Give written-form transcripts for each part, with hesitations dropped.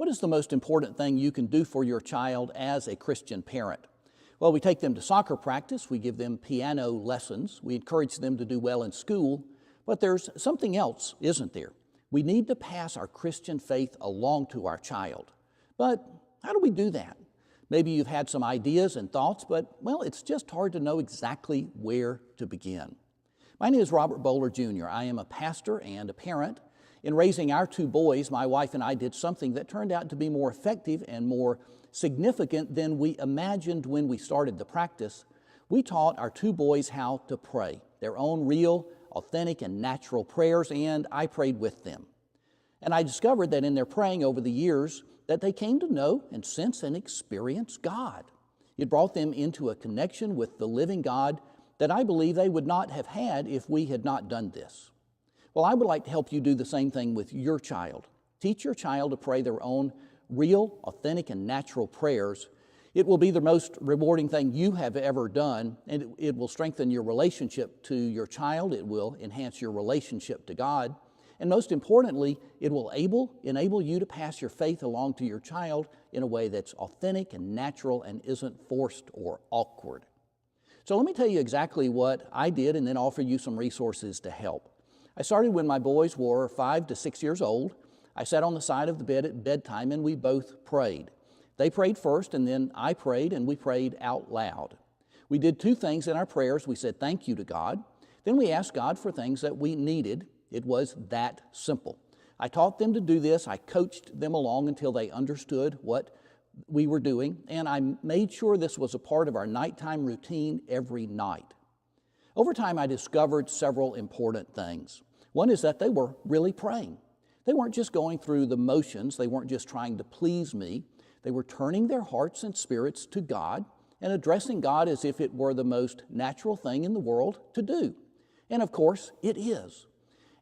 What is the most important thing you can do for your child as a Christian parent? Well, we take them to soccer practice, we give them piano lessons, we encourage them to do well in school, but there's something else, isn't there? We need to pass our Christian faith along to our child. But how do we do that? Maybe you've had some ideas and thoughts, but, well, it's just hard to know exactly where to begin. My name is Robert Bowler, Jr. I am a pastor and a parent. In raising our two boys, my wife and I did something that turned out to be more effective and more significant than we imagined when we started the practice. We taught our two boys how to pray, their own real, authentic, and natural prayers, and I prayed with them. And I discovered that in their praying over the years, that they came to know and sense and experience God. It brought them into a connection with the living God that I believe they would not have had if we had not done this. Well, I would like to help you do the same thing with your child. Teach your child to pray their own real, authentic, and natural prayers. It will be the most rewarding thing you have ever done, and it will strengthen your relationship to your child. It will enhance your relationship to God. And most importantly, it will enable you to pass your faith along to your child in a way that's authentic and natural and isn't forced or awkward. So let me tell you exactly what I did and then offer you some resources to help. I started when my boys were 5 to 6 years old. I sat on the side of the bed at bedtime and we both prayed. They prayed first and then I prayed and we prayed out loud. We did two things in our prayers. We said thank you to God. Then we asked God for things that we needed. It was that simple. I taught them to do this. I coached them along until they understood what we were doing, and I made sure this was a part of our nighttime routine every night. Over time, I discovered several important things. One is that they were really praying. They weren't just going through the motions. They weren't just trying to please me. They were turning their hearts and spirits to God and addressing God as if it were the most natural thing in the world to do. And of course, it is.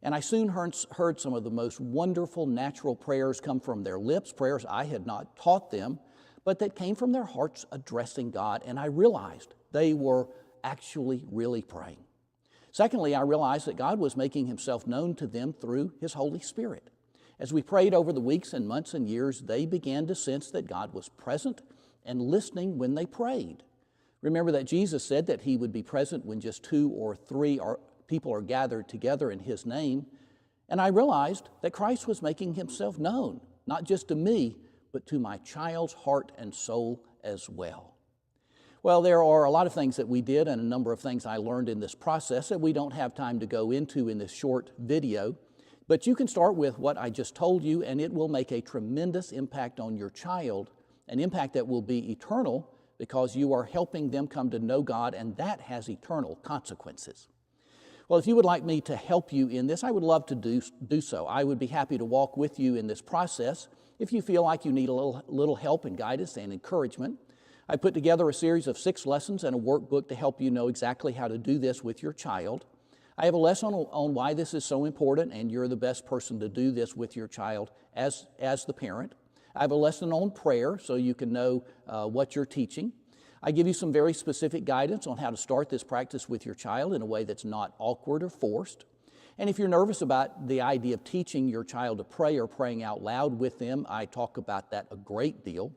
And I soon heard some of the most wonderful natural prayers come from their lips, prayers I had not taught them, but that came from their hearts addressing God. And I realized they were actually really praying. Secondly, I realized that God was making himself known to them through his Holy Spirit. As we prayed over the weeks and months and years, they began to sense that God was present and listening when they prayed. Remember that Jesus said that he would be present when just 2 or 3 people are gathered together in his name. And I realized that Christ was making himself known, not just to me, but to my child's heart and soul as well. Well, there are a lot of things that we did and a number of things I learned in this process that we don't have time to go into in this short video. But you can start with what I just told you, and it will make a tremendous impact on your child, an impact that will be eternal because you are helping them come to know God, and that has eternal consequences. Well, if you would like me to help you in this, I would love to do so. I would be happy to walk with you in this process if you feel like you need a little help and guidance and encouragement. I put together a series of 6 lessons and a workbook to help you know exactly how to do this with your child. I have a lesson on why this is so important, and you're the best person to do this with your child as the parent. I have a lesson on prayer so you can know what you're teaching. I give you some very specific guidance on how to start this practice with your child in a way that's not awkward or forced. And if you're nervous about the idea of teaching your child to pray or praying out loud with them, I talk about that a great deal.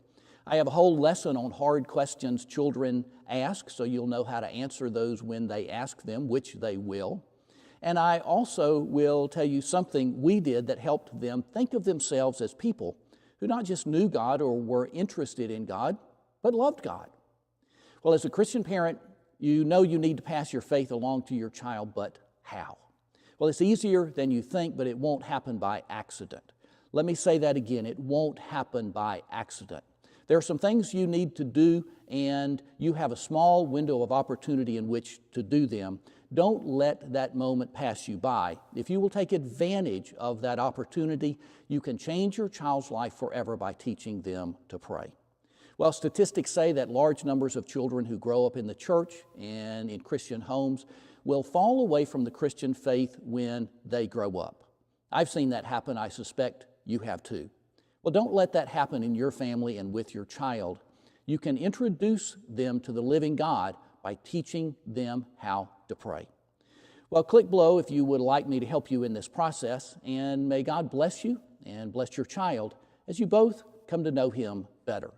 I have a whole lesson on hard questions children ask, so you'll know how to answer those when they ask them, which they will. And I also will tell you something we did that helped them think of themselves as people who not just knew God or were interested in God, but loved God. Well, as a Christian parent, you know you need to pass your faith along to your child, but how? Well, it's easier than you think, but it won't happen by accident. Let me say that again, it won't happen by accident. There are some things you need to do, and you have a small window of opportunity in which to do them. Don't let that moment pass you by. If you will take advantage of that opportunity, you can change your child's life forever by teaching them to pray. Well, statistics say that large numbers of children who grow up in the church and in Christian homes will fall away from the Christian faith when they grow up. I've seen that happen. I suspect you have too. Well, don't let that happen in your family and with your child. You can introduce them to the living God by teaching them how to pray. Well, click below if you would like me to help you in this process, and may God bless you and bless your child as you both come to know Him better.